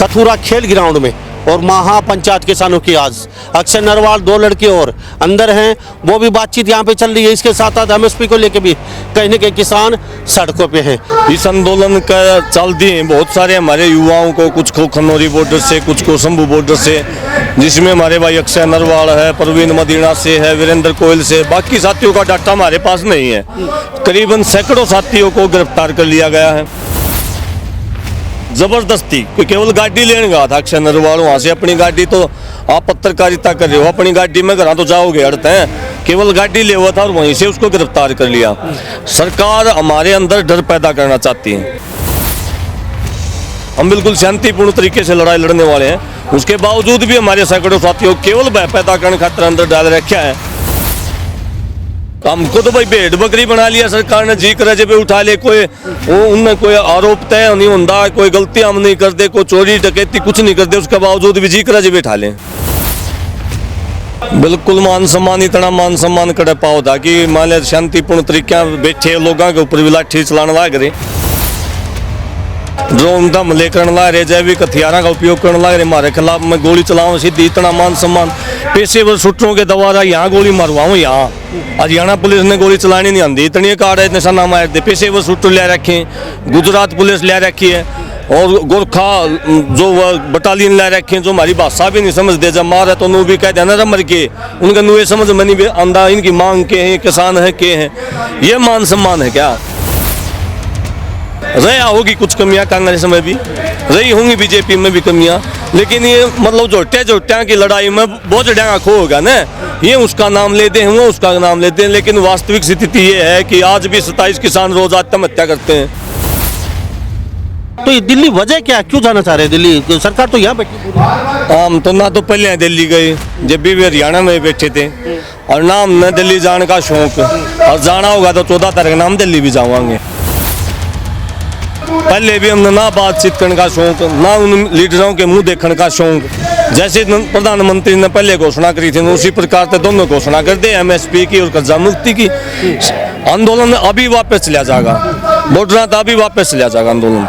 कथुरा खेल ग्राउंड में और महापंचायत किसानों की आज अक्षय नरवाल दो लड़के और अंदर हैं, वो भी बातचीत यहाँ पे चल रही है। इसके साथ साथ एमएसपी को लेके भी कहीं न कहीं किसान सड़कों पे हैं। इस आंदोलन का चलती है बहुत सारे हमारे युवाओं को, कुछ को खनौरी बॉर्डर से, कुछ को शंभू बॉर्डर से, जिसमें हमारे भाई अक्षय नरवाल है, परवीन मदीना से है, वीरेंद्र कोयल से। बाकी साथियों का डाटा हमारे पास नहीं है। करीबन सैकड़ों साथियों को गिरफ्तार कर लिया गया है जबरदस्ती। कोई केवल गाड़ी लेने गया था अक्षय नरवाल, वहाँ से अपनी गाड़ी, तो आप पत्रकारिता कर रहे हो, अपनी गाड़ी में घर तो जाओगे अड़ते हैं, केवल गाड़ी ले हुआ था और वहीं से उसको गिरफ्तार कर लिया। सरकार हमारे अंदर डर पैदा करना चाहती है। हम बिल्कुल शांतिपूर्ण तरीके से लड़ाई लड़ने वाले हैं, उसके बावजूद भी हमारे सैकड़ों साथियों केवल भय पैदा करने खातिर अंदर डाल रखा है। हमको तो भाई भेड़ बकरी बना लिया सरकार ने, जी करे जब उठा ले, कोई उनमें कोई आरोप तय नहीं होता, कोई गलती हम नहीं करते, कोई चोरी डकैती कुछ नहीं करते, उसके बावजूद भी जी करे जब उठा ले। बिल्कुल मान सम्मान, इतना मान सम्मान कर पाओ था कि मान लिया शांतिपूर्ण तरीके बैठे लोगों के ऊपर भी लाठी चलाने लग रहे, ड्रोन का हमले करने लग रहे, जैविक हथियारों का उपयोग करने लग रहे, हमारे खिलाफ में गोली चलाऊं सीधी, इतना मान सम्मान। पेशेवर शूटरों के द्वारा यहाँ गोली मारवाऊं, यहाँ हरियाणा पुलिस ने गोली चलानी नहीं आती, इतनी कार है निशाना मार दे। पेशेवर शूटर ले रखे, गुजरात पुलिस ले रखी है, और गोरखा जो बटालियन ले रखे, जो हमारी भाषा भी नहीं समझते, जब मारे तो नू भी कह देना मर के, उनका नू ये समझ में नहीं आंदा इनकी मांग के हैं, किसान है के हैं। ये मान सम्मान है क्या? रहा होगी कुछ कमियां, कांग्रेस में भी रही होंगी, बीजेपी में भी कमियां, लेकिन ये मतलब जोटिया की लड़ाई में बहुत जड़ा खो होगा ना, ये उसका नाम लेते हैं, वो उसका नाम लेते हैं, लेकिन वास्तविक स्थिति ये है कि आज भी 27 किसान रोज आत्महत्या करते हैं। तो ये दिल्ली वजह क्या, क्यों जाना चाह रहे हैं दिल्ली? सरकार तो यहाँ बैठी। हम तो ना तो पहले दिल्ली गए, जब भी हरियाणा में बैठे थे, और ना हमने दिल्ली जाने का शौक, और जाना होगा तो 14 तारीख ना हम दिल्ली भी जाएंगे। पहले भी हमने ना बातचीत करने का शौक, ना उन लीडरों के मुंह देखने का शौक। जैसे प्रधानमंत्री ने पहले घोषणा करी थी, उसी प्रकार से दोनों घोषणा कर दे, एमएसपी की और कर्जा मुक्ति की। आंदोलन अभी वापस चला जाएगा, बॉर्डर था अभी वापस चला जाएगा आंदोलन।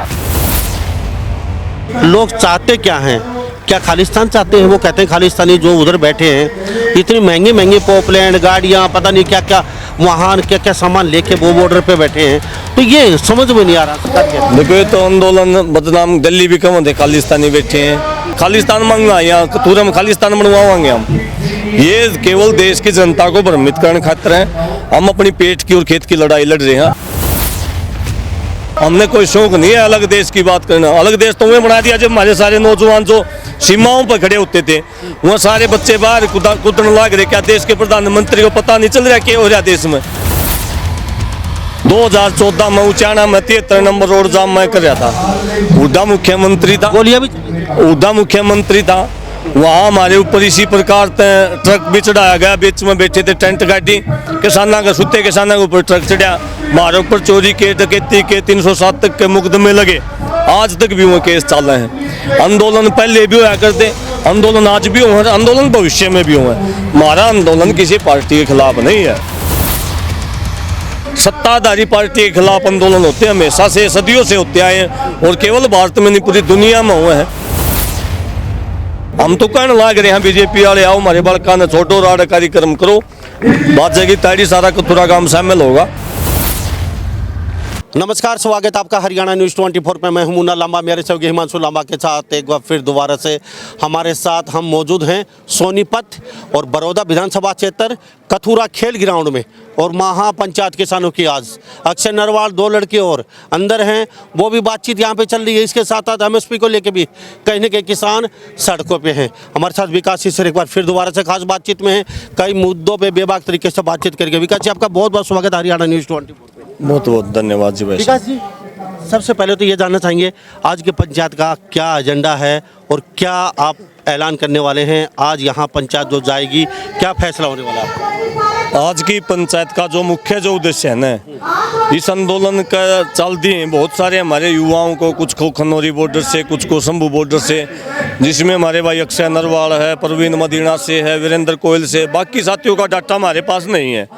लोग चाहते क्या हैं? क्या खालिस्तान चाहते हैं? वो कहते हैं खालिस्तानी जो उधर बैठे हैं, इतनी महंगी महंगी पॉपलैंड गाड़ियाँ, पता नहीं क्या क्या वाहन, क्या क्या सामान लेके वो बॉर्डर पे बैठे हैं, तो ये समझ में नहीं आ रहा। देखो ये तो आंदोलन बदनाम, दिल्ली भी कम होते खालिस्तानी बैठे हैं, खालिस्तान मांगा यहाँ कथुरा में खालिस्तान बनवाएंगे हम। ये केवल देश की जनता को भ्रमित करने खातिर है, हम अपनी पेट की और खेत की लड़ाई लड़ रहे हैं। हमने कोई शौक नहीं है अलग देश की बात करना। अलग देश तो उन्हें बना दिया जब हमारे सारे नौजवान जो सीमाओं पर खड़े होते थे, वहाँ सारे बच्चे बाहर कूदने लग रहे। क्या देश के प्रधानमंत्री को पता नहीं चल रहा क्या हो रहा देश में? 2014 में उचाना में 73 नंबर रोड जाम मैं कर रहा था, हुड्डा मुख्यमंत्री था, गोलियां भी हुड्डा मुख्यमंत्री था, वहाँ हमारे ऊपर इसी प्रकार ट्रक भी चढ़ाया गया, बीच में बैठे थे टेंट गाड़ी, किसाना का सुते किसाना के ऊपर ट्रक चढ़ा, हमारे ऊपर चोरी के, डकैती के 307 तक के मुकदमे लगे, आज तक भी वो केस चल रहे हैं। आंदोलन पहले भी हुआ करते, आंदोलन आज भी हुआ, आंदोलन भविष्य में भी हुआ। हमारा आंदोलन किसी पार्टी के खिलाफ नहीं है, सत्ताधारी पार्टी के खिलाफ आंदोलन होते हैं, हमेशा से सदियों से होते आए हैं, और केवल भारत में नहीं पूरी दुनिया में हुए हैं। हम तो कहने लग रहे हैं बीजेपी वाले, आओ हमारे बालका ने छोटो राड कार्यक्रम करो, बात जाएगी ताड़ी, सारा कथुरा गांव शामिल होगा। नमस्कार, स्वागत है आपका हरियाणा न्यूज़ 24 पे। मैं हूं मुन्ना लांबा, मेरे सहयोगी हिमांशु लांबा के साथ एक बार फिर दोबारा से हमारे साथ हम मौजूद हैं सोनीपत और बड़ौदा विधानसभा क्षेत्र कथुरा खेल ग्राउंड में, और महापंचायत किसानों की आज अक्षय नरवाल दो लड़के और अंदर हैं, वो भी बातचीत यहाँ पे चल रही है। इसके साथ साथ एमएसपी को लेके भी कहीं न कहीं किसान सड़कों पे हैं। हमारे साथ विकास जी सर एक बार फिर दोबारा से खास बातचीत में है, कई मुद्दों पे बेबाक तरीके से बातचीत करेंगे। विकास जी, आपका बहुत बहुत स्वागत है हरियाणा न्यूज़ 24। बहुत बहुत धन्यवाद जी। विकास जी, सबसे पहले तो ये जानना चाहेंगे आज के पंचायत का क्या एजेंडा है और क्या आप ऐलान करने वाले हैं? आज यहाँ पंचायत जो जाएगी, क्या फैसला होने वाला है? आज की पंचायत का जो मुख्य जो उद्देश्य है ना, इस आंदोलन का चलती है बहुत सारे हमारे युवाओं को, कुछ को खनौरी बॉर्डर से, कुछ को शंभू बॉर्डर से, जिसमें हमारे भाई अक्षय नरवाल है, प्रवीण मदीना से है, वीरेंद्र कोयल से, बाकी साथियों का डाटा हमारे पास नहीं है।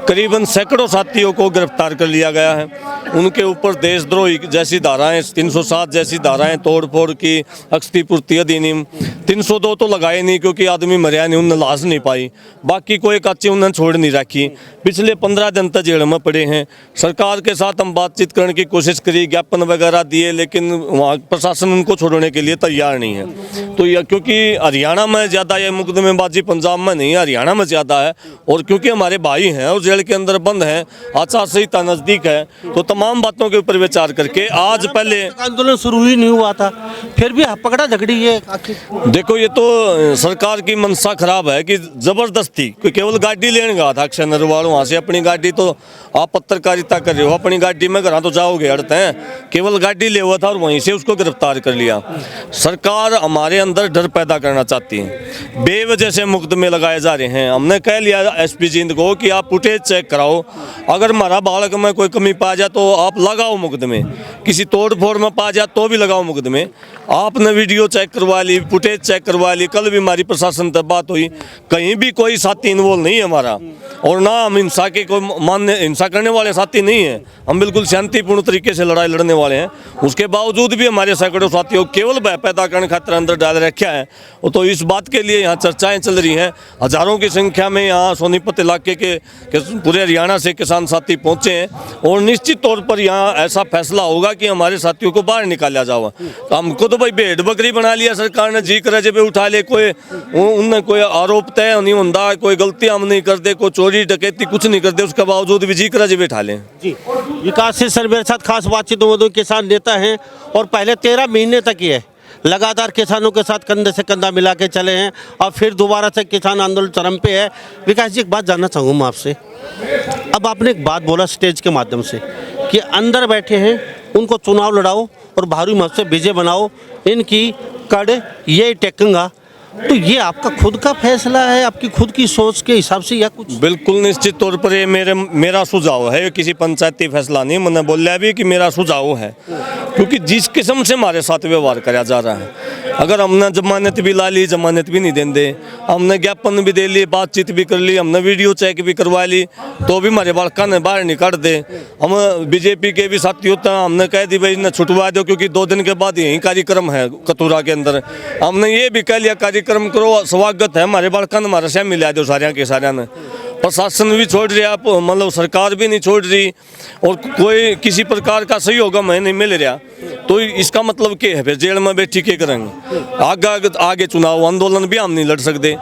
करीबन सैकड़ों साथियों को गिरफ्तार कर लिया गया है। उनके ऊपर देशद्रोही जैसी धाराएं, 307 जैसी धाराएं, तोड़फोड़ की, क्षतिपूर्ति अधिनियम, 302 तो लगाए नहीं क्योंकि आदमी मरिया नहीं, उन्होंने लाश नहीं पाई। बाकी कोई कच्ची उन्होंने छोड़ नहीं रखी। पिछले 15 दिन तक जेल में पड़े हैं। सरकार के साथ हम बातचीत करने की कोशिश करी, ज्ञापन वगैरह दिए, लेकिन वहाँ प्रशासन उनको छोड़ने के लिए तैयार नहीं है। तो यह क्योंकि हरियाणा में ज़्यादा ये मुकदमेबाजी पंजाब में नहीं है, हरियाणा में ज़्यादा है। और क्योंकि हमारे भाई हैं और जेल के अंदर बंद हैं, आचार संहिता नज़दीक है, तो तमाम बातों के ऊपर विचार करके आज पहले आंदोलन शुरू ही नहीं हुआ था, फिर भी पकड़ा झगड़ी है आखिर। देखो, ये तो सरकार की मनसा खराब है कि जबरदस्ती कोई केवल गाड़ी लेने गया था अक्षय नरवाल, वहाँ से अपनी गाड़ी, तो आप पत्रकारिता कर रहे हो, अपनी गाड़ी में घर तो जाओगे, अड़ते हैं, केवल गाड़ी ले हुआ था और वहीं से उसको गिरफ्तार कर लिया। सरकार हमारे अंदर डर पैदा करना चाहती है, बेवजह से मुकदमे लगाए जा रहे हैं। हमने कह लिया एसपी जिंद को कि आप फुटेज चेक कराओ, अगर हमारा बालक में कोई कमी पा जाए तो आप लगाओ मुकदमे, किसी तोड़ फोड़ में पा जाए तो भी लगाओ मुकदमे। आपने वीडियो चेक करवा ली, फुटेज चेक करवा ली, कल भी हमारी प्रशासन तक बात हुई, कहीं भी कोई साथी इन्वॉल्व नहीं है हमारा, और ना हम हिंसा के कोई मानने हिंसा करने वाले साथी नहीं है। हम बिल्कुल शांतिपूर्ण तरीके से लड़ाई लड़ने वाले हैं। उसके बावजूद भी हमारे सैकड़ों साथियों केवल भय पैदा करने खातिर अंदर डाल रखा है। तो इस बात के लिए यहाँ चर्चाएं चल रही हैं। हजारों की संख्या में यहाँ सोनीपत इलाके के पूरे हरियाणा से किसान साथी पहुँचे हैं, और निश्चित तौर पर यहाँ ऐसा फैसला होगा कि हमारे साथियों को बाहर निकाला जाओ। तो हमको तो भाई भेड़ बकरी बना लिया सरकार ने, जी करजे पे उठा ले, कोई उनने कोई आरोप तय नहीं होता, कोई गलती हम नहीं करते, कोई चोरी डकैती कुछ नहीं करते, उसके बावजूद भी जी करजे बैठा लें। जी, विकास से सर मेरे साथ खास बातचीत मौजूद किसान नेता हैं, और पहले 13 महीने तक ये लगातार किसानों के साथ कंधे से कंधा मिला के चले हैं, और फिर दोबारा से किसान आंदोलन चरम पे है। विकास जी, एक बात जानना चाहूँगा मैं आपसे। अब आपने एक बात बोला स्टेज के माध्यम से कि अंदर बैठे हैं उनको चुनाव लड़ाओ और भारी मत से विजय बनाओ, इनकी कड़ ये टेकूंगा, तो ये आपका खुद का फैसला है, आपकी खुद की सोच के हिसाब से, या कुछ? बिल्कुल निश्चित तौर पर ये मेरा सुझाव है, किसी पंचायती फैसला नहीं। मैंने बोला भी कि मेरा सुझाव है, क्योंकि जिस किस्म से हमारे साथ व्यवहार करा जा रहा है, अगर हमने जमानत भी ला ली, जमानत भी नहीं देंगे, हमने ज्ञापन भी दे लिए, बातचीत भी कर ली, हमने वीडियो चेक भी करवा ली, तो भी हमारे बालका ने बाहर निकाल दे। हम बीजेपी के भी साथी होता है, हमने कह दी भाई इन्हें छुटवा दो, क्योंकि 2 दिन के बाद यही कार्यक्रम है कथूरा के अंदर। हमने ये भी कह लिया कार्यक्रम करो, स्वागत है, हमारे बालका ने हमारे से मिला दो सारिया के सारिया ने। प्रशासन भी छोड़ रहा, मतलब सरकार भी नहीं छोड़ रही, और कोई किसी प्रकार का सहयोग हमें नहीं मिल रहा। तो इसका मतलब क्या है, फिर जेल में बैठी के करेंगे? आगे चुनाव आंदोलन भी हम नहीं लड़ सकते,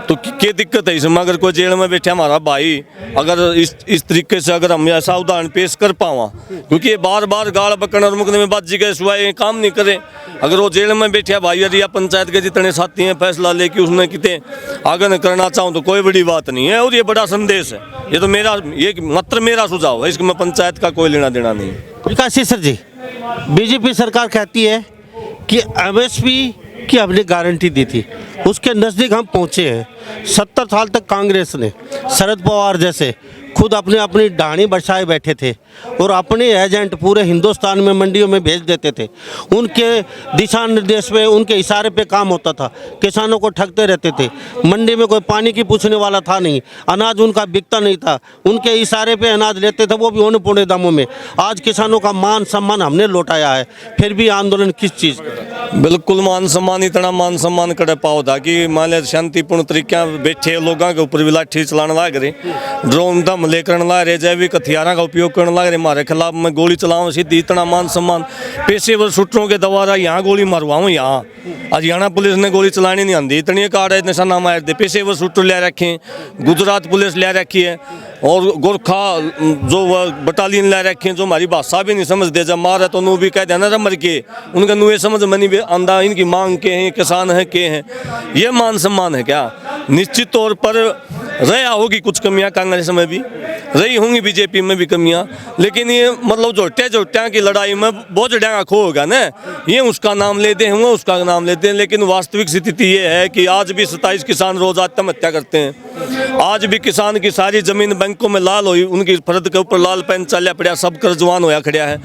तो क्या दिक्कत है इसमें? अगर कोई जेल में बैठे हमारा भाई, अगर इस तरीके से अगर हम ऐसा उदाहरण पेश कर पावा, क्योंकि ये बार बार गाल बकन और मुकदमेबाजी के सिवाय काम नहीं करे। अगर वो जेल में बैठे भाई या पंचायत के जितने साथी हैं फैसला लेके उसने कितने आगे न करना चाहूँ, तो कोई बड़ी बात नहीं है, और ये बड़ा संदेश है। ये तो ये मात्र मेरा सुझाव है, इसमें पंचायत का कोई लेना देना नहीं। विकास सर जी, बीजेपी सरकार कहती है कि एमएसपी की हमने गारंटी दी थी, उसके नज़दीक हम पहुँचे हैं। 70 साल तक कांग्रेस ने, शरद पवार जैसे खुद अपनी डाणी बरसाए बैठे थे, और अपने एजेंट पूरे हिंदुस्तान में मंडियों में भेज देते थे। उनके दिशा निर्देश पे, उनके इशारे पे काम होता था, किसानों को ठगते रहते थे। मंडी में कोई पानी की पूछने वाला था नहीं, अनाज उनका बिकता नहीं था, उनके इशारे पे अनाज लेते थे, वो भी औने पौने दामों में। आज किसानों का मान सम्मान हमने लौटाया है, फिर भी आंदोलन किस चीज़ का? बिल्कुल मान सम्मान, इतना मान सम्मान कर पाओ था कि मान लिया शांतिपूर्ण तरीके बैठे लोगों के ऊपर भी लाठी चलाने लग रहे, ड्रोन दम लेकर ला रहे, जैविक हथियारों का उपयोग करने लग रहे, हमारे खिलाफ में गोली चलाऊं सीधी, इतना मान सम्मान। पेशेवर शूटरों के द्वारा यहाँ गोली मारवाऊँ, यहाँ हरियाणा पुलिस ने गोली चलानी नहीं आती, इतनी कार्ड है निशाना मार दे। पेशेवर शूटर ले रखे, गुजरात पुलिस ले रखी है, और गोरखा जो बटालियन ले रखे हैं, जो हमारी भाषा भी नहीं समझते, जब मारे तो नू भी कह देना मर के, उनका नू ये समझ में नहीं आंदा इनकी मांग के हैं, किसान है के हैं। ये मान सम्मान है क्या? निश्चित तौर पर रहा होगी कुछ कमियां, कांग्रेस में भी रही होंगी, बीजेपी में भी कमियां, लेकिन ये मतलब जोटिया की लड़ाई में बहुत जड़ा खो होगा ना, ये उसका नाम लेते हैं, वो उसका नाम लेते हैं। लेकिन वास्तविक स्थिति ये है कि आज भी 27 किसान रोज आत्महत्या करते हैं। आज भी किसान की सारी जमीन बैंकों में लाल हुई, उनकी फर्द के ऊपर लाल पेन चलिया पड़ा, सब कर्जवान होया खड़ा है।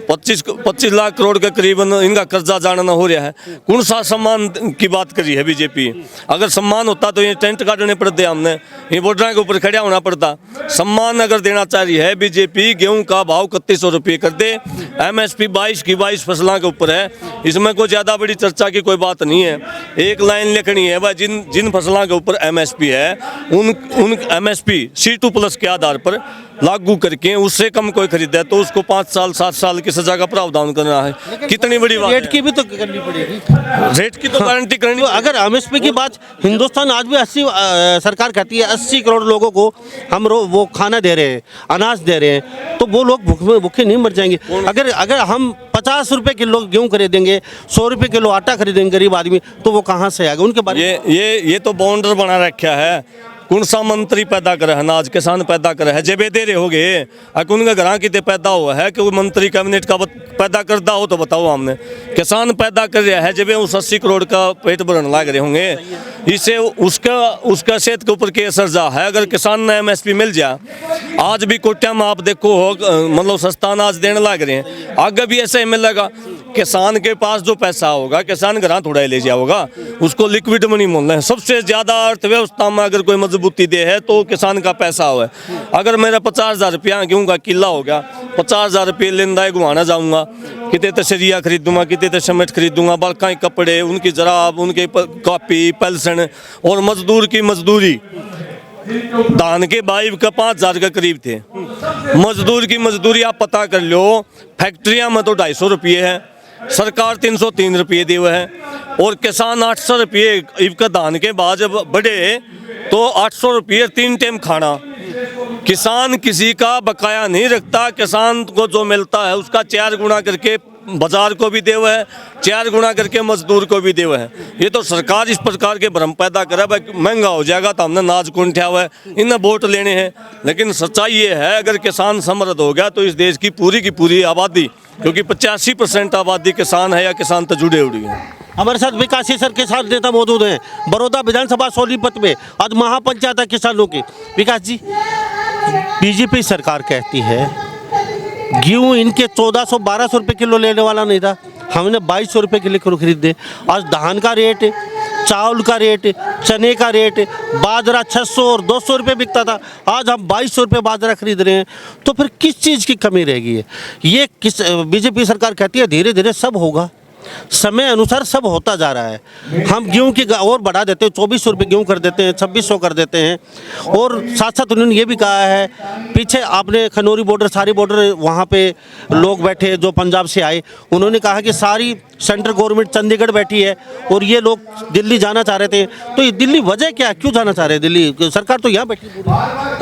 25 लाख करोड़ के करीबन इनका कर्जा जानना हो रहा है। कौन सा सम्मान की बात करी है बीजेपी? अगर सम्मान होता तो ये टेंट काटने पड़ते, हमने ये बॉर्डर के ऊपर खड़ा होना पड़ता। सम्मान अगर देना चाह रही है बीजेपी, गेहूं का भाव 3100 रुपये कर दे, MSP 22 की 22 फसलों के ऊपर है, इसमें कोई ज़्यादा बड़ी चर्चा की कोई बात नहीं है। एक लाइन लिखनी है भाई, जिन फसलों के ऊपर MSP है उन MSP C2+ के आधार पर लागू करके उससे कम कोई खरीदा है तो उसको 5 साल 7 साल की सजा का प्रावधान करना है। कितनी बड़ी बात रेट की भी तो करनी पड़ेगी, रेट की तो गारंटी करनी। तो अगर MSP की बात, हिंदुस्तान आज भी 80 सरकार कहती है 80 करोड़ लोगों को हम वो खाना दे रहे हैं, अनाज दे रहे हैं, तो वो लोग भूखे नहीं मर जाएंगे। अगर हम 50 रुपए किलो गेहूं खरीदेंगे, 100 रुपए किलो आटा खरीदेंगे गरीब आदमी, तो वो कहाँ से आएगा? उनके बारे में ये तो बाउंडर बना रखा है। कौन सा मंत्री पैदा करे अनाज, किसान पैदा करे है? जब दे रहे होगे कौन का घर कितने पैदा हुआ है कि वो मंत्री कैबिनेट का पैदा करता हो तो बताओ। हमने किसान पैदा कर रहा है, जब उस 80 करोड़ का पेट भरने लग रहे होंगे, इससे उसका सेहत के ऊपर क्या असर जा है? अगर किसान ने MSP मिल जाए, आज भी कोटिया में आप देखो मतलब सस्ता अनाज देने लग रहे हैं, आगे भी ऐसा ही मिलेगा। किसान के पास जो पैसा होगा, किसान घर थोड़ा ही ले जाएगा, उसको लिक्विड मनी बोलना है। सबसे ज़्यादा अर्थव्यवस्था में अगर कोई मजबूती दे है तो किसान का पैसा हो। अगर मेरा 50,000 रुपया गेहूं का किला हो गया, 50,000 रुपये लेंदा घुमाना जाऊँगा, कितने तो सरिया खरीदूंगा, कितने तो सीमेंट खरीदूंगा, बालका कपड़े, उनकी जराब, उनके कॉपी पेंशन और मजदूर की मजदूरी। धान के भाई का 5,000 के करीब थे, मजदूर की मजदूरी आप पता कर लो। फैक्ट्रियां में तो 250 रुपये है, सरकार 303 रुपये दे हुए है, और किसान 800 रुपये। इनका धान के बाद जब बढ़े तो 800 रुपये 3 टाइम खाना। किसान किसी का बकाया नहीं रखता, किसान को जो मिलता है उसका 4 गुना करके बाजार को भी दे हुए है, 4 गुना करके मजदूर को भी दे हुए है। ये तो सरकार इस प्रकार के भ्रम पैदा करे, भाई महंगा हो जाएगा तो हमने नाज कौन उठा हुआ है, इन्हें वोट लेने हैं। लेकिन सच्चाई ये है, अगर किसान समृद्ध हो गया तो इस देश की पूरी आबादी, क्योंकि 85% आबादी किसान है या किसान तो जुड़े हुए हैं। हमारे साथ विकासी सर के साथ नेता मौजूद हैं बड़ौदा विधानसभा सोनीपत में। आज महापंचायत है किसानों की। विकास जी, बीजेपी सरकार कहती है गेहूँ इनके 1400-1200 रुपये किलो लेने वाला नहीं था, हमने 2200 रुपये किलो खरीदे। आज धान का रेट, चावल का रेट, चने का रेट, बाजरा 600 और 200 रुपये बिकता था, आज हम 2200 रुपये बाजरा खरीद रहे हैं। तो फिर किस चीज़ की कमी रहेगी है? ये बीजेपी सरकार कहती है धीरे धीरे सब होगा, समय अनुसार सब होता जा रहा है। हम गेहूं की और बढ़ा देते हैं, 2400 रुपये गेहूं कर देते हैं, 2600 कर देते हैं। और साथ साथ उन्होंने ये भी कहा है, पीछे आपने खनौरी बॉर्डर, सारी बॉर्डर वहाँ पे लोग बैठे जो पंजाब से आए, उन्होंने कहा कि सारी सेंट्रल गवर्नमेंट चंडीगढ़ बैठी है और ये लोग दिल्ली जाना चाह रहे थे। तो ये दिल्ली वजह क्या, क्यों जाना चाह रहे हैं दिल्ली? सरकार तो यहाँ बैठी।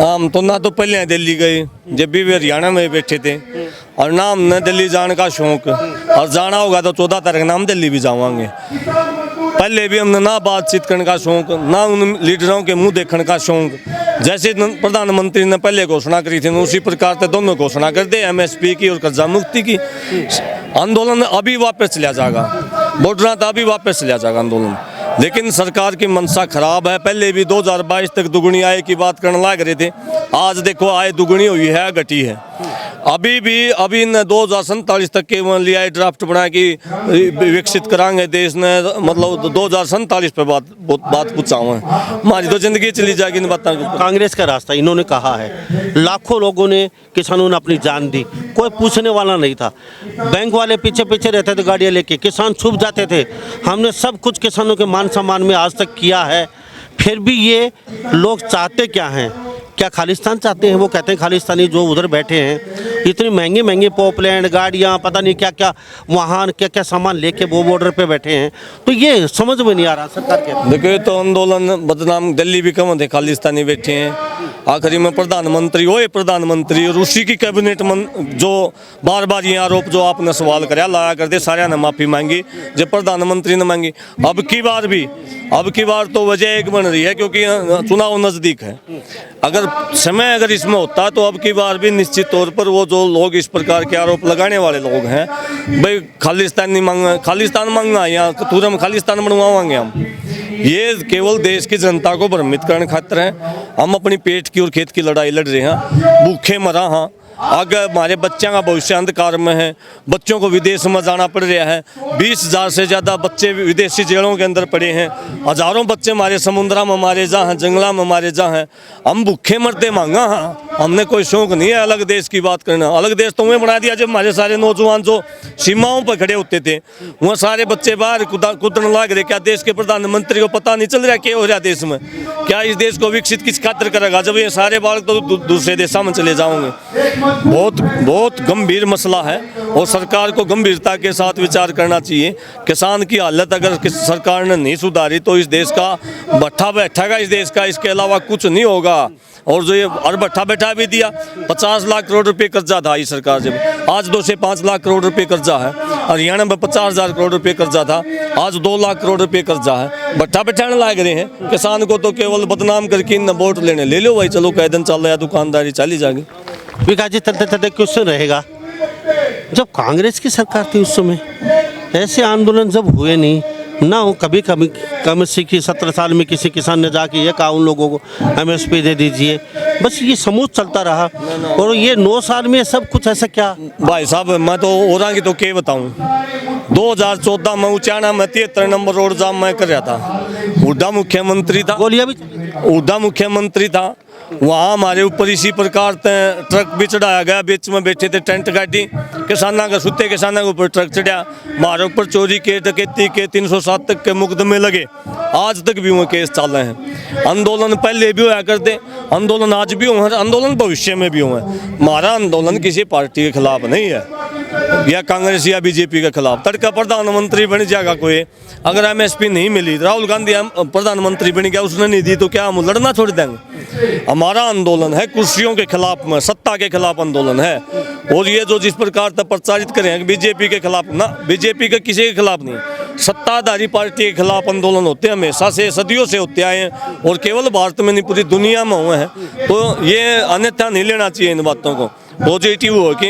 हम तो ना तो पहले दिल्ली गए, जब भी वे हरियाणा में बैठे थे, और ना हमने दिल्ली जाने का शौक, और जाना होगा तो 14 तारीख ना हम दिल्ली भी जावांगे। पहले भी हमने ना बातचीत करने का शौक, ना उन लीडरों के मुंह देखने का शौक। जैसे प्रधानमंत्री ने पहले घोषणा करी थी, उसी प्रकार से दोनों घोषणा कर दे, MSP की और कर्जा मुक्ति की। आंदोलन अभी वापस चला जाएगा, बॉर्डर तो अभी वापस चला जाएगा आंदोलन। लेकिन सरकार की मनसा खराब है। पहले भी 2022 तक दुगनी आय की बात करने लग रहे थे, आज देखो आय दुगनी हुई है, घटी है। अभी इन 2047 तक के लिया ड्राफ्ट बना कि विकसित कराएंगे देश ने, मतलब 2047 पे बात पूछा हुआ है। हमारी तो जिंदगी चली जाएगी इन बातों। कांग्रेस का रास्ता इन्होंने कहा है, लाखों लोगों ने, किसानों ने अपनी जान दी, कोई पूछने वाला नहीं था। बैंक वाले पीछे पीछे रहते थे गाड़ियाँ लेके, किसान छुप जाते थे। हमने सब कुछ किसानों के मान सम्मान में आज तक किया है। फिर भी ये लोग चाहते क्या हैं? क्या खालिस्तान चाहते हैं? वो कहते हैं खालिस्तानी जो उधर बैठे हैं, इतनी महंगी महंगी पॉपलैंड गाड़ियाँ, पता नहीं क्या क्या वाहन, क्या क्या सामान लेके वो बॉर्डर पे बैठे हैं। तो ये समझ में नहीं आ रहा सरकार के। देखिए तो आंदोलन बदनाम, दिल्ली भी कम थे, खालिस्तानी बैठे हैं। आखिरी में प्रधानमंत्री वो प्रधानमंत्री और उसी की कैबिनेट जो बार बार ये आरोप जो आपने सवाल कराया लाया करते, सारे ने माफ़ी मांगी, जब प्रधानमंत्री ने मांगी। अब की बार तो वजह एक बन रही है, क्योंकि चुनाव नज़दीक है। अगर इसमें होता तो अब की बार भी निश्चित तौर पर वो जो लोग इस प्रकार के आरोप लगाने वाले लोग हैं, भाई खालिस्तान मांगा या तुरंत खालिस्तान बनवाएंगे हम, ये केवल देश की जनता को भ्रमित करने खातिर है। हम अपनी पेट की और खेत की लड़ाई लड़ रहे हैं, भूखे मरा हाँ, आगे हमारे बच्चों का भविष्य अंधकार में है। बच्चों को विदेश में जाना पड़ रहा है। 20,000 से ज़्यादा बच्चे विदेशी जेलों के अंदर पड़े हैं। हज़ारों बच्चे हमारे समुद्रा में मारे जा हैं, जंगला में मारे जा हैं। हम भूखे मरते मांगा हाँ, हमने कोई शौक नहीं है अलग देश की बात करना। अलग देश तो उन्हें बना दिया जब हमारे सारे नौजवान जो सीमाओं पर खड़े होते थे, वहाँ सारे बच्चे बाहर कूदने लग रहे। क्या देश के प्रधानमंत्री को पता नहीं चल रहा क्या हो रहा देश में? क्या इस देश को विकसित किस खातिर करेगा जब ये सारे बालक तो दूसरे देशों में चले जाओगे? बहुत बहुत गंभीर मसला है और सरकार को गंभीरता के साथ विचार करना चाहिए। किसान की हालत अगर सरकार ने नहीं सुधारी तो इस देश का भट्ठा बैठेगा इस देश का, इसके अलावा कुछ नहीं होगा। और जो ये और भट्ठा बैठा भी दिया, 50 लाख करोड़ रुपए कर्जा था इस सरकार जब, आज 2 से 5 लाख करोड़ रुपए कर्जा है। हरियाणा में 50,000 करोड़ रुपए कर्जा था, आज 2 लाख करोड़ रुपए कर्जा है। भट्ठा बैठाने लाग रहे हैं किसान को, तो केवल बदनाम करके इन वोट लेने ले लो भाई, चलो कैदन चल रहा है, दुकानदारी चली जाएगी। विकास जी चलते चलते क्वेश्चन रहेगा, जब कांग्रेस की सरकार थी उस समय ऐसे आंदोलन जब हुए नहीं ना हो, कभी कभी कम से की 17 साल में किसी किसान ने जाके ये कहा उन लोगों को MSP दे दीजिए, बस ये समूह चलता रहा। और ये 9 साल में सब कुछ ऐसा क्या? भाई साहब मैं तो और की तो क्या बताऊं, 2014 में उचाना में 73 नंबर रोड जाम मैं कर रहा था। हुड्डा मुख्यमंत्री था, गोलियां भी हुड्डा मुख्यमंत्री था। वहाँ हमारे ऊपर इसी प्रकार ट्रक भी चढ़ाया गया, बीच में बैठे थे टेंट गाड़ी, किसाना का सुते किसाना के ऊपर ट्रक चढ़ा, हमारे ऊपर चोरी के डकैती के 307 तक के मुकदमे लगे, आज तक भी वो केस चल रहे हैं। आंदोलन पहले भी होया करते, आंदोलन आज भी हुए, आंदोलन भविष्य में भी हुए। हमारा आंदोलन किसी पार्टी के खिलाफ नहीं है या कांग्रेस या बीजेपी के खिलाफ। तड़का प्रधानमंत्री बन जाएगा कोई, अगर MSP नहीं मिली, राहुल गांधी प्रधानमंत्री बन गया, उसने नहीं दी तो क्या हम लड़ना छोड़ देंगे? हमारा आंदोलन है कुर्सियों के खिलाफ में, सत्ता के खिलाफ आंदोलन है। और ये जो जिस प्रकार तक प्रचारित करें बीजेपी के खिलाफ, ना बीजेपी के किसी के खिलाफ नहीं, सत्ताधारी पार्टी के खिलाफ आंदोलन होते हैं, हमेशा से सदियों से होते आए हैं और केवल भारत में नहीं पूरी दुनिया में हुए हैं। तो ये अन्यथा नहीं लेना चाहिए इन बातों को। पॉजिटिव हो कि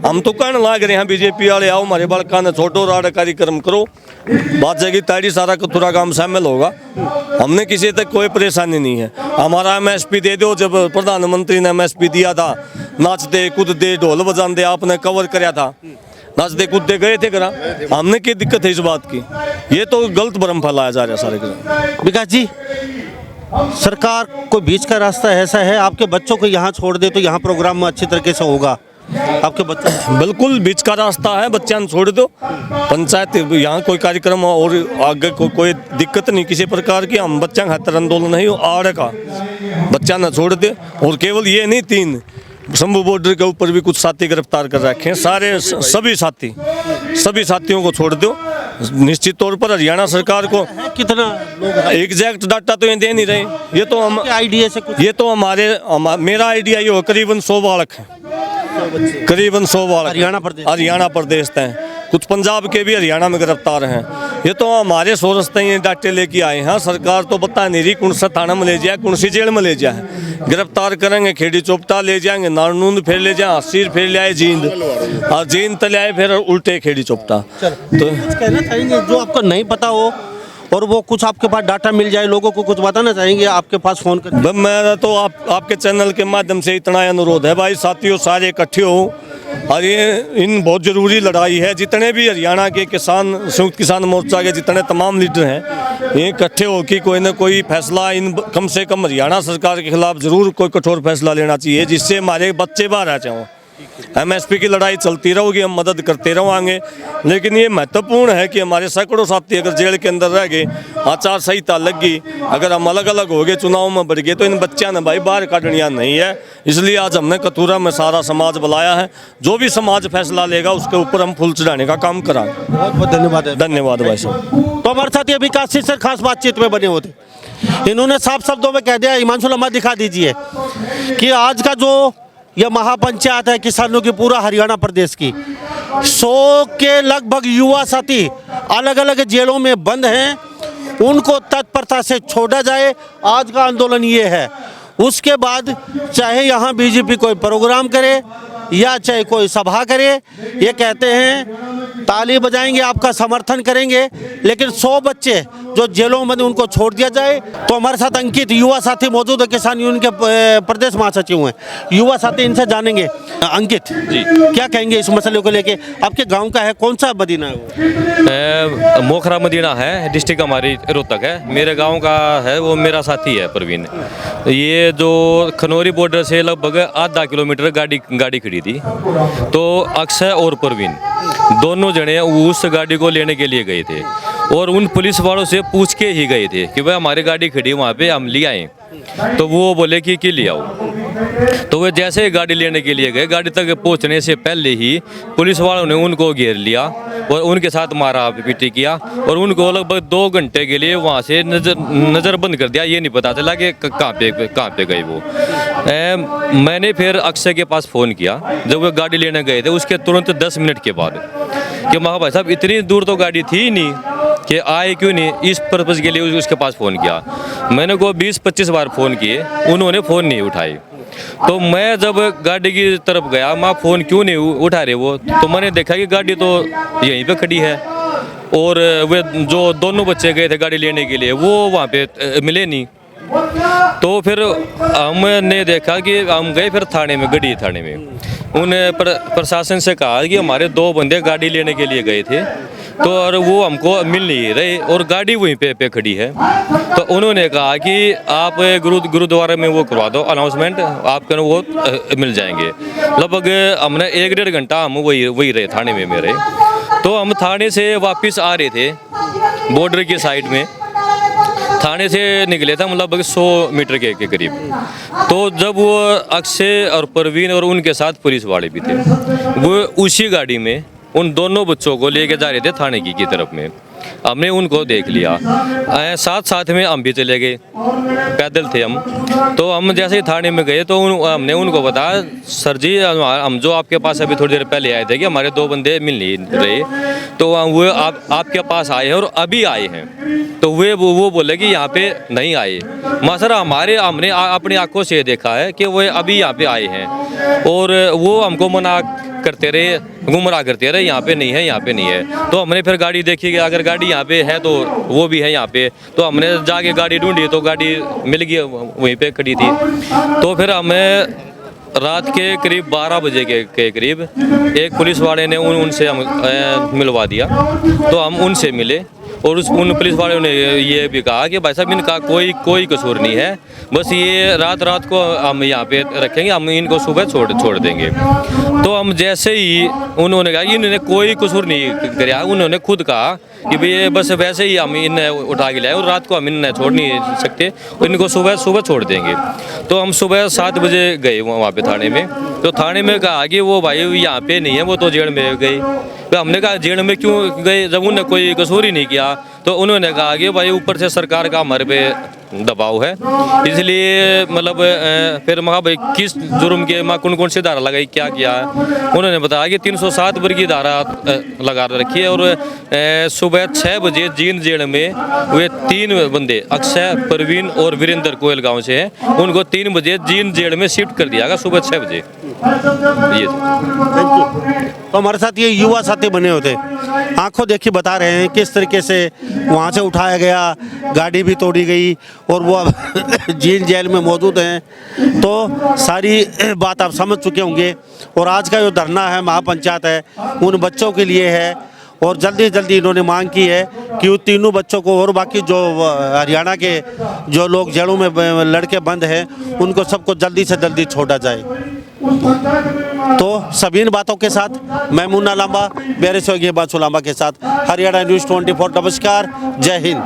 हम तो कहने लग रहे हैं बीजेपी वाले आओ हमारे बालका ने छोटो राड़ कार्यक्रम करो, बात जाएगी ताड़ी सारा कथुरा काम शामिल होगा। हमने किसी तक कोई परेशानी नहीं है। हमारा MSP दे दो, जब प्रधानमंत्री ने MSP दिया था, नाचते कूदते ढोल बजाते आपने कवर कराया था, नाचते कूदते गए थे करा, हमने क्या दिक्कत है इस बात की? ये तो गलत भ्रम फैलाया जा रहा है सारे का। विकास जी, सरकार कोई बीच का रास्ता ऐसा है आपके बच्चों को यहाँ छोड़ दे तो यहाँ प्रोग्राम में अच्छी तरीके से होगा आपके बच्चे? बिल्कुल बीच का रास्ता है, बच्चा छोड़ दो, पंचायत यहाँ कोई कार्यक्रम और आगे कोई दिक्कत नहीं किसी प्रकार की। हम बच्चा खातर आंदोलन नहीं आड़े का, बच्चा न छोड़ दे। और केवल ये नहीं, 3 शंभू बॉर्डर के ऊपर भी कुछ साथी गिरफ्तार कर रखे हैं, सारे सभी साथियों को छोड़ दो। निश्चित तौर पर हरियाणा सरकार को कितना लोग एग्जैक्ट डाटा तो ये दे नहीं रहे, ये तो हम आइडिया से कुछ, ये तो मेरा आइडिया ये हो करीबन 100 बालक हैं, करीबन 100 बालक हरियाणा प्रदेश हैं, कुछ पंजाब के भी हरियाणा में गिरफ्तार हैं। ये तो हमारे सोरस ये डाटे लेके आए हैं। सरकार तो बता नहीं रही कौन सा थाना में ले जाए, कौन सी जेल में ले जाए। गिरफ्तार करेंगे खेड़ी चौपटा ले जाएंगे, नारनूंद फिर ले जाए, हसीर फिर ले आए जींद, और जींद तले आए फिर उल्टे खेड़ी चौपटा। तो कहना चाहेंगे जो आपको नहीं पता हो और वो कुछ आपके पास डाटा मिल जाए, लोगों को कुछ बताना चाहेंगे आपके पास फ़ोन कर? मेरा तो आपके चैनल के माध्यम से इतना अनुरोध है भाई, साथियों सारे इकट्ठे हो और ये इन बहुत ज़रूरी लड़ाई है। जितने भी हरियाणा के किसान, संयुक्त किसान मोर्चा के जितने तमाम लीडर हैं, ये इकट्ठे हो कि कोई ना कोई फैसला इन कम से कम हरियाणा सरकार के खिलाफ ज़रूर कोई कठोर फैसला लेना चाहिए, जिससे हमारे बच्चे बाहर आ जाएं। MSP की लड़ाई चलती रहेगी, हम मदद करते रहेंगे, लेकिन ये महत्वपूर्ण है कि हमारे सैकड़ों साथी अगर जेल के अंदर रह गए, आचार संहिता लग गई, अगर हम अलग अलग हो गए, चुनाव में बढ़ गए, तो इन बच्चों ने भाई बाहर काटनिया नहीं है। इसलिए आज हमने कथुरा में सारा समाज बुलाया है, जो भी समाज फैसला लेगा उसके ऊपर हम फूल चढ़ाने का काम कराएंगे। बहुत बहुत धन्यवाद है। धन्यवाद भाई साहब। तो हमारे साथ ये विकास सिंह सर खास बातचीत में बने होते, इन्होंने साफ शब्दों में कह दिया, हिमांशु लम्बा दिखा दीजिए कि आज का जो यह महापंचायत है किसानों की पूरा हरियाणा प्रदेश की, 100 के लगभग युवा साथी अलग अलग जेलों में बंद हैं, उनको तत्परता से छोड़ा जाए। आज का आंदोलन ये है। उसके बाद चाहे यहाँ बीजेपी कोई प्रोग्राम करे या चाहे कोई सभा करे, ये कहते हैं ताली बजाएंगे, आपका समर्थन करेंगे, लेकिन 100 बच्चे जो जेलों में उनको छोड़ दिया जाए। तो हमारे साथ अंकित युवा साथी मौजूद है, किसान यूनियन के प्रदेश महासचिव हैं, युवा साथी, इनसे जानेंगे। अंकित जी, क्या कहेंगे इस मसले को लेके? आपके गांव का है, कौन सा मदीना है वो? मोखरा मदीना है, डिस्ट्रिक्ट हमारी रोहतक है। मेरे गांव का है वो, मेरा साथी है प्रवीण। ये जो खनौरी बॉर्डर से लगभग आधा किलोमीटर गाड़ी खड़ी थी, तो अक्षय और प्रवीण दोनों जने उस गाड़ी को लेने के लिए गए थे और उन पुलिस वालों से पूछ के ही गए थे कि भाई हमारी गाड़ी खड़ी वहाँ पे, हम ले आए। तो वो बोले कि ले आओ। तो वे जैसे ही गाड़ी लेने के लिए गए, गाड़ी तक पहुंचने से पहले ही पुलिस वालों ने उनको घेर लिया और उनके साथ मारा पीटी किया और उनको लगभग 2 घंटे के लिए वहाँ से नज़र बंद कर दिया। ये नहीं पता चला कि कहाँ पे गए वो। मैंने फिर अक्षय के पास फ़ोन किया जब वो गाड़ी लेने गए थे, उसके तुरंत 10 मिनट के बाद, कि महा भाई साहब इतनी दूर तो गाड़ी थी नहीं कि आए क्यों नहीं। इस पर्पज़ के लिए उसके पास फ़ोन किया मैंने को 20-25 बार फ़ोन किए, उन्होंने फ़ोन नहीं उठाई। तो मैं जब गाड़ी की तरफ गया, मैं फ़ोन क्यों नहीं उठा रहे वो, तो मैंने देखा कि गाड़ी तो यहीं पे खड़ी है और वे जो दोनों बच्चे गए थे गाड़ी लेने के लिए वो वहाँ पे मिले नहीं। तो फिर हमने देखा कि हम गए फिर थाने में, गढ़ी थाने में। उन प्रशासन से कहा कि हमारे 2 बंदे गाड़ी लेने के लिए गए थे, तो और वो हमको मिल नहीं रहे और गाड़ी वहीं पे खड़ी है। तो उन्होंने कहा कि आप गुरुद्वारे में वो करवा दो अनाउंसमेंट, आपको वो मिल जाएंगे। लगभग हमने 1-1.5 घंटा हम वही रहे थाने में मेरे। तो हम थाने से वापस आ रहे थे बॉर्डर की साइड में, थाने से निकले थे हम लगभग 100 मीटर के करीब। तो जब वो अक्षय और प्रवीण और उनके साथ पुलिस वाले भी थे, वो उसी गाड़ी में उन दोनों बच्चों को लेके जा रहे थे थाने की तरफ में। हमने उनको देख लिया, साथ में हम भी चले गए, पैदल थे हम। तो हम जैसे ही थाने में गए तो हमने उनको बताया, सर जी हम जो आपके पास अभी थोड़ी देर पहले आए थे कि हमारे 2 बंदे मिल नहीं रहे, तो वो आपके पास आए हैं और अभी आए हैं। तो वो बोले कि यहाँ पे नहीं आए। माँ सर हमने अपनी आंखों से देखा है कि वो अभी यहाँ पे आए हैं और वो हमको मना करते रहे, गुमराह करते रहे, यहाँ पे नहीं है, यहाँ पे नहीं है। तो हमने फिर गाड़ी देखी कि अगर गाड़ी यहाँ पे है तो वो भी है यहाँ पे। तो हमने जाके गाड़ी ढूंढी तो गाड़ी मिल गई, वहीं पे खड़ी थी। तो फिर हमें रात के करीब 12 बजे के करीब एक पुलिस वाले ने उनसे हम मिलवा दिया। तो हम उनसे मिले और उन पुलिस वालों ने ये भी कहा कि भाई साहब इनका कोई कसूर नहीं है, बस ये रात को हम यहाँ पे रखेंगे, हम इनको सुबह छोड़ देंगे। तो हम जैसे ही उन्होंने कहा कि इन्होंने कोई कसूर नहीं किया, उन्होंने खुद कहा कि भाई बस वैसे ही हम इन्हें उठा के लाए और रात को हम इन्हें छोड़ नहीं सकते, इनको सुबह छोड़ देंगे। तो हम सुबह 7 बजे गए वहाँ पे थाने में। तो थाने में कहा कि वो भाई यहाँ पे नहीं है, वो तो जेल में गए। तो हमने कहा जेल में क्यों गए जब उन्होंने कोई कसूर ही नहीं किया? तो उन्होंने कहा कि भाई ऊपर से सरकार का हमारे पे दबाव है, इसलिए मतलब फिर मैं भाई किस जुर्म के मैं कौन सी धारा लगाई, क्या किया है? उन्होंने बताया कि 307 वर्ग की धारा लगा रखी है और सुबह 6 बजे जींद जेल में वे 3 बंदे अक्षय, प्रवीण और वीरेंद्र कोयल गांव से हैं, उनको 3 बजे जींद जेल में शिफ्ट कर दिया गया सुबह 6 बजे। ये तो हमारे साथ ये युवा साथी बने होते, आंखों देखी बता रहे हैं किस तरीके से वहाँ से उठाया गया, गाड़ी भी तोड़ी गई और वो अब जींद जेल में मौजूद हैं। तो सारी बात आप समझ चुके होंगे। और आज का जो धरना है महापंचायत है उन बच्चों के लिए है और जल्दी इन्होंने मांग की है कि उन तीनों बच्चों को और बाकी जो हरियाणा के जो लोग जेलों में लड़के बंद हैं उनको सबको जल्दी से जल्दी छोड़ा जाए। तो सभी इन बातों के साथ मैं मुन्ना लांबा, मेरे सहयोगी हिमांशु लांबा के साथ हरियाणा न्यूज़ 24। नमस्कार, जय हिंद।